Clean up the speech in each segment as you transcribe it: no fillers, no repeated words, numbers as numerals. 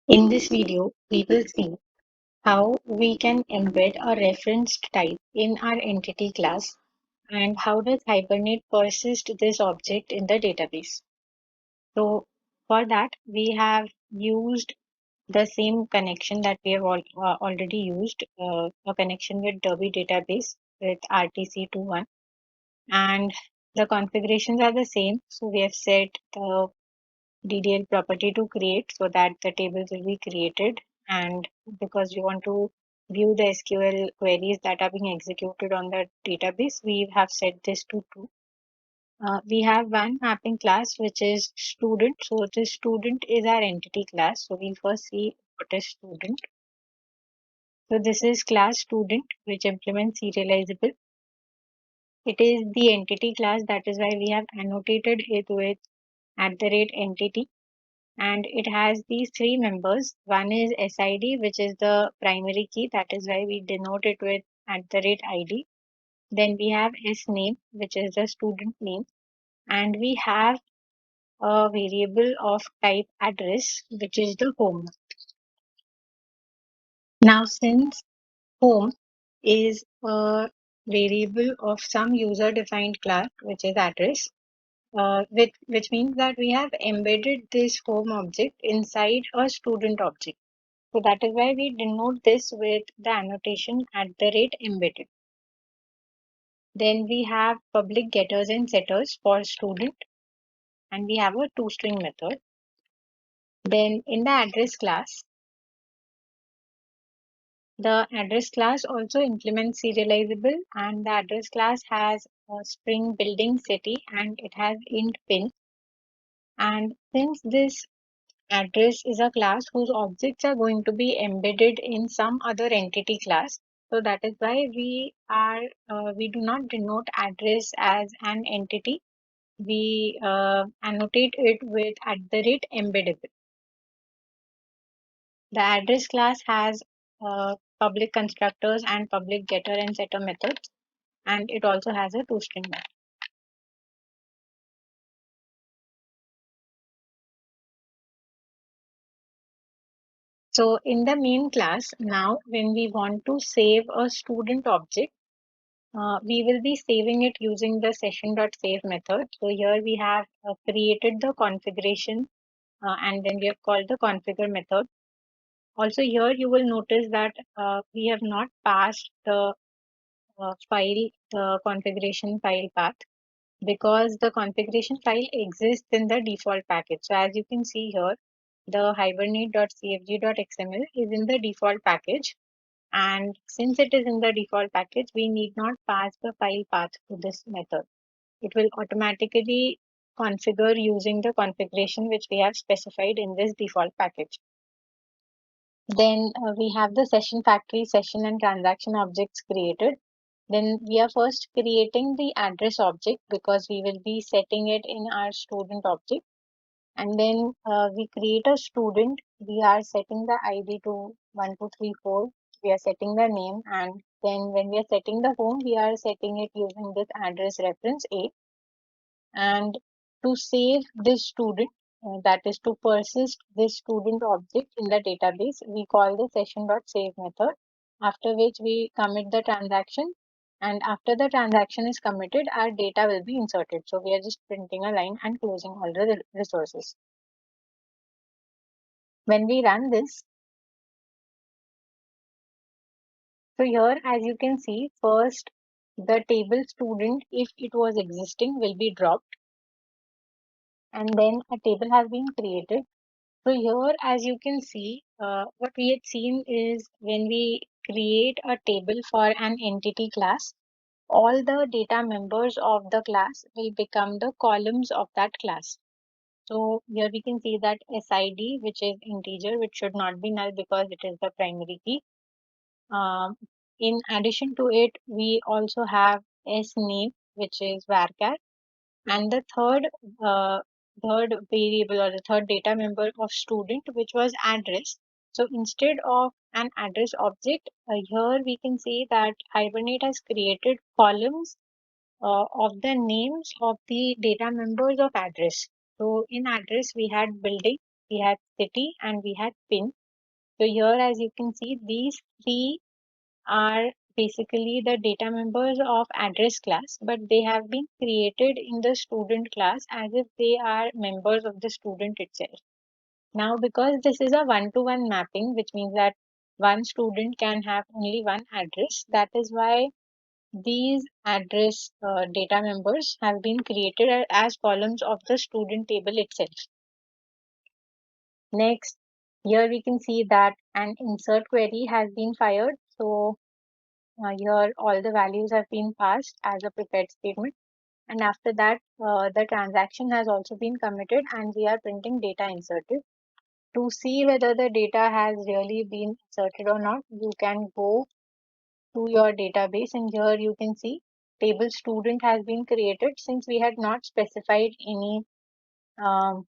In this video, we will see how we can embed a referenced type in our entity class and how does Hibernate persist this object in the database. So for that, we have used the same connection that we have already used, a connection with Derby database with RTC21, and the configurations are the same. So we have set the DDL property to create so that the tables will be created, and because we want to view the SQL queries that are being executed on the database, we have set this to true. We have one mapping class which is student. So this student is our entity class. So we'll first see what is student. So this is class student which implements serializable. It is the entity class, that is why we have annotated it with @entity. And it has these three members. One is SID, which is the primary key, that is why we denote it with @ID. Then we have SName, which is the student name, and we have a variable of type address, which is the home. Now, since home is a variable of some user defined class, which is address, which means that we have embedded this home object inside a student object. So that is why we denote this with the annotation @embedded. Then we have public getters and setters for student, and we have a toString method. Then in the address class, the address class also implements serializable, and the address class has a string building city and it has int pin. And since this address is a class whose objects are going to be embedded in some other entity class, so that is why we do not denote address as an entity. We annotate it with @embeddable. The address class has public constructors and public getter and setter methods, and it also has a toString method. So in the main class, now when we want to save a student object, we will be saving it using the session.save method. So here we have created the configuration and then we have called the configure method. Also here you will notice that we have not passed the configuration file path, because the configuration file exists in the default package. So as you can see here, the hibernate.cfg.xml is in the default package. And since it is in the default package, we need not pass the file path to this method. It will automatically configure using the configuration which we have specified in this default package. Then we have the session factory, session and transaction objects created. Then we are first creating the address object because we will be setting it in our student object. And then we create a student. We are setting the ID to 1234. We are setting the name, and then when we are setting the home, we are setting it using this address reference A. And to save this student, that is to persist this student object in the database, we call the session.save method, after which we commit the transaction. And after the transaction is committed, our data will be inserted. So we are just printing a line and closing all the resources. When we run this, so here as you can see, first the table student, if it was existing, will be dropped, and then a table has been created. So here as you can see, what we had seen is when we create a table for an entity class, all the data members of the class will become the columns of that class. So here we can see that SID, which is integer, which should not be null because it is the primary key. In addition to it, we also have SName, which is varchar, and the third variable or the third data member of student, which was address. So instead of an address object, here we can see that Hibernate has created columns of the names of the data members of address. So in address we had building, we had city, and we had pin. So here, as you can see, these three are basically the data members of address class, but they have been created in the student class as if they are members of the student itself. Now, because this is a one-to-one mapping, which means that one student can have only one address, that is why these address data members have been created as columns of the student table itself. Next, here we can see that an insert query has been fired. So here all the values have been passed as a prepared statement. And after that, the transaction has also been committed and we are printing data inserted. To see whether the data has really been inserted or not, you can go to your database and here you can see table student has been created since we had not specified any um,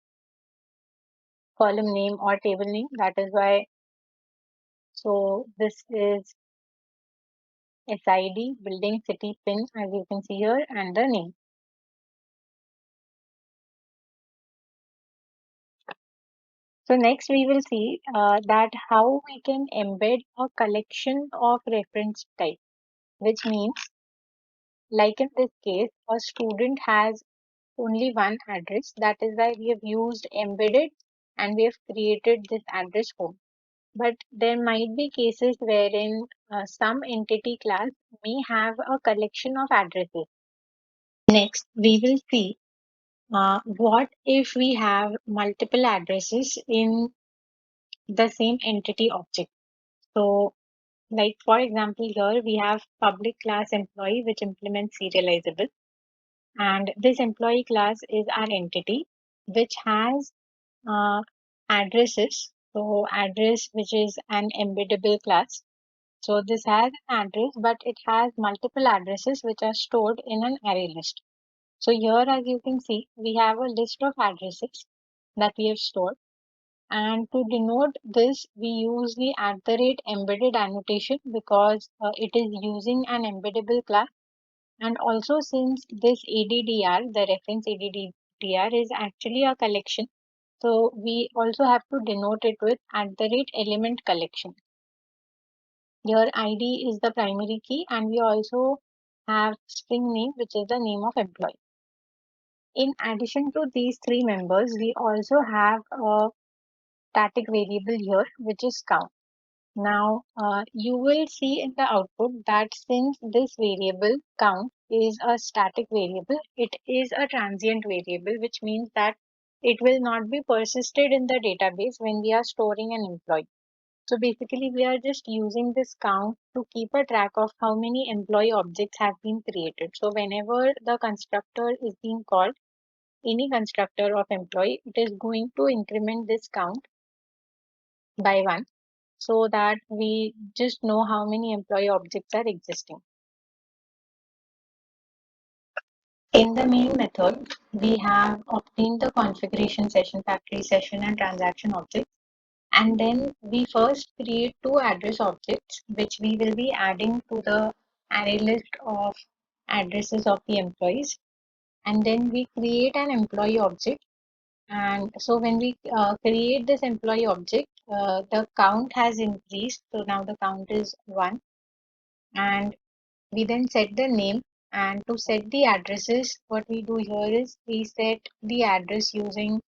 column name or table name. That is why. So this is SID, building, city, pin, as you can see here, and the name. So next we will see that how we can embed a collection of reference type, which means like in this case, a student has only one address. That is why we have used embedded and we have created this address home. But there might be cases wherein some entity class may have a collection of addresses. Next, we will see what if we have multiple addresses in the same entity object. So, like for example, here we have public class employee which implements serializable, and this employee class is our entity which has uh, addresses. So, address which is an embeddable class. So, this has an address, but it has multiple addresses which are stored in an array list. So, here as you can see, we have a list of addresses that we have stored. And to denote this, we use the @embedded annotation because it is using an embeddable class. And also since this ADDR, the reference ADDR is actually a collection. So we also have to denote it with @element collection. Your ID is the primary key and we also have string name, which is the name of employee. In addition to these three members, we also have a static variable here, which is count. Now, you will see in the output that since this variable count is a static variable, it is a transient variable, which means that it will not be persisted in the database when we are storing an employee. So basically, we are just using this count to keep a track of how many employee objects have been created. So whenever the constructor is being called, any constructor of employee, it is going to increment this count by one so that we just know how many employee objects are existing. In the main method, we have obtained the configuration session, factory session, and transaction objects. And then we first create two address objects, which we will be adding to the array list of addresses of the employees. And then we create an employee object. And so when we create this employee object, the count has increased. So now the count is 1. And we then set the name, and to set the addresses, what we do here is we set the address using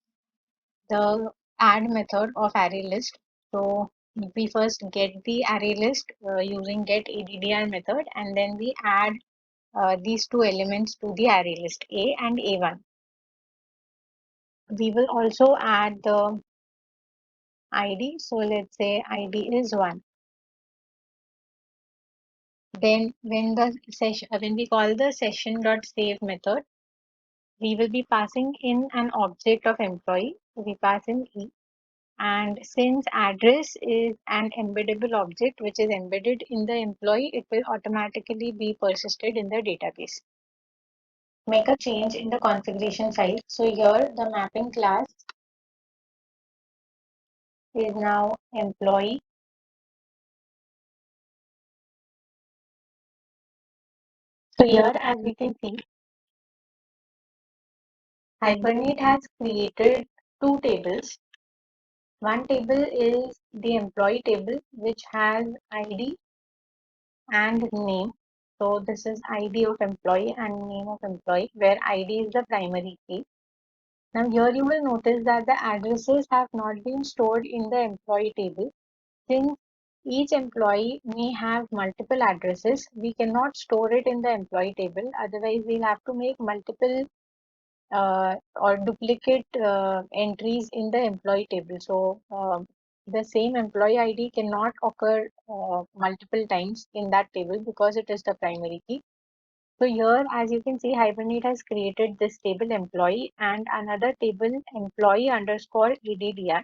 the add method of array list. So we first get the array list using get addr method, and then we add these two elements to the array list, a and a1. We will also add the id. So let's say id is 1. Then when we call the session.save method, we will be passing in an object of employee. So we pass in E. And since address is an embeddable object which is embedded in the employee, it will automatically be persisted in the database. Make a change in the configuration file. So here the mapping class is now employee. So here as we can see, Hibernate has created two tables. One table is the employee table, which has ID and name. So this is ID of employee and name of employee, where ID is the primary key. Now here you will notice that the addresses have not been stored in the employee table. Since each employee may have multiple addresses, we cannot store it in the employee table. Otherwise, we'll have to make multiple or duplicate entries in the employee table. So the same employee ID cannot occur multiple times in that table because it is the primary key. So here, as you can see, Hibernate has created this table employee and another table employee underscore EDDR.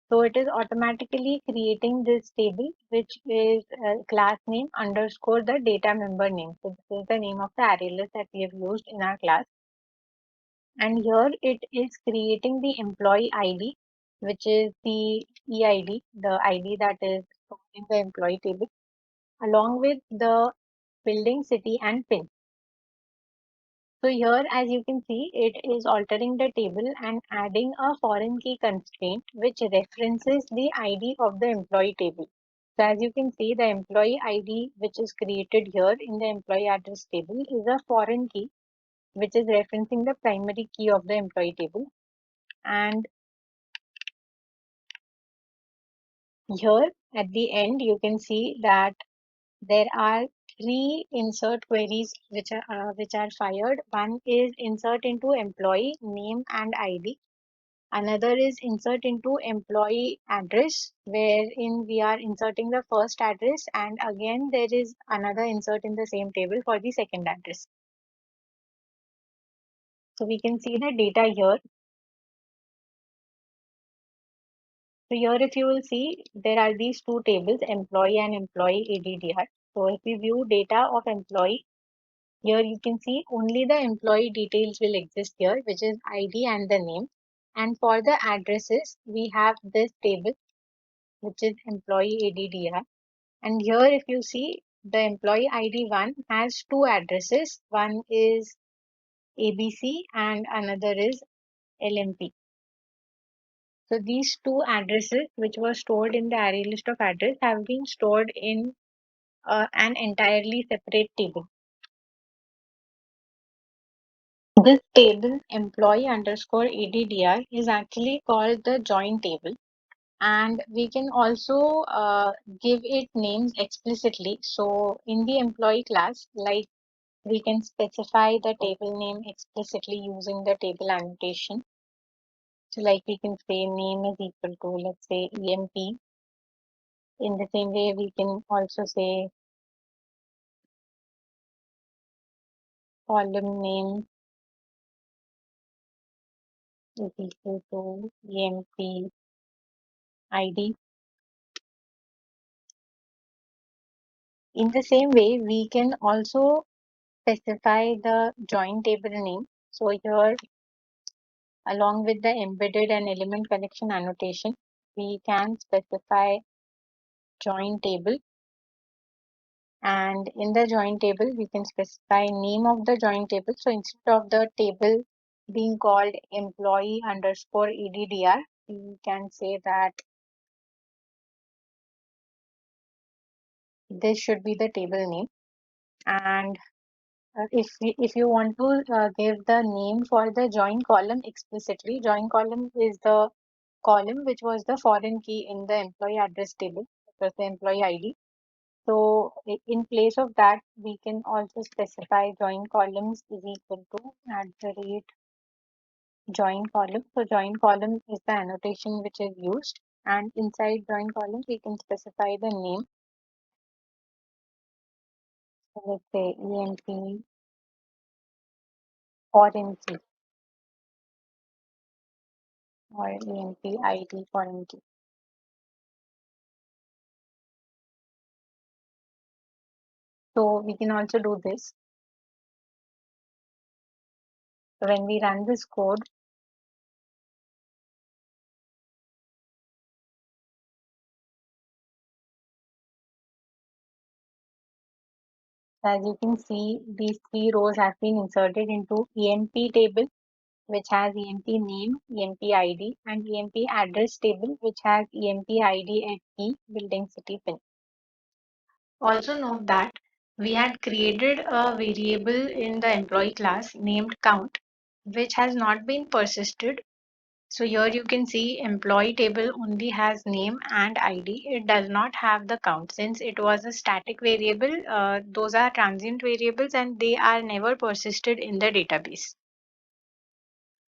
So it is automatically creating this table, which is class name underscore the data member name. So this is the name of the array list that we have used in our class. And here it is creating the employee ID, which is the EID, the ID that is stored in the employee table, along with the building, city, and PIN. So here, as you can see, it is altering the table and adding a foreign key constraint, which references the ID of the employee table. So as you can see, the employee ID, which is created here in the employee address table, is a foreign key, which is referencing the primary key of the employee table. And here at the end, you can see that there are three insert queries which are fired. One is insert into employee name and ID. Another is insert into employee address, wherein we are inserting the first address, and again there is another insert in the same table for the second address. So we can see the data here. So here if you will see, there are these two tables, employee and employee ADDR. So if we view data of employee, here you can see only the employee details will exist here, which is ID and the name. And for the addresses, we have this table, which is employee ADDR. And here, if you see, the employee ID one has two addresses. One is ABC and another is LMP. So these two addresses, which were stored in the array list of address, have been stored in an entirely separate table. This table, employee underscore ADDR, is actually called the join table. And we can also give it names explicitly. So in the employee class, like we can specify the table name explicitly using the table annotation. So like we can say name is equal to, let's say, EMP. In the same way, we can also say column name is equal to EMP ID. In the same way, we can also specify the join table name. So here, along with the embedded and element collection annotation, we can specify join table. And in the join table, we can specify name of the join table. So instead of the table being called employee underscore EDDR, we can say that this should be the table name. And if you want to give the name for the join column explicitly, join column is the column which was the foreign key in the employee address table, which was the employee ID. So in place of that, we can also specify join columns is equal to @join column. So join column is the annotation which is used, and inside join column we can specify the name. So let's say EMP foreign key or EMP ID foreign key. So we can also do this. So when we run this code, as you can see, these three rows have been inserted into EMP table, which has EMP name, EMP ID, and EMP address table, which has EMP ID at key, building, city, pin. Also note that we had created a variable in the employee class named count, which has not been persisted. So here you can see employee table only has name and ID. It does not have the count. Since it was a static variable, those are transient variables and they are never persisted in the database.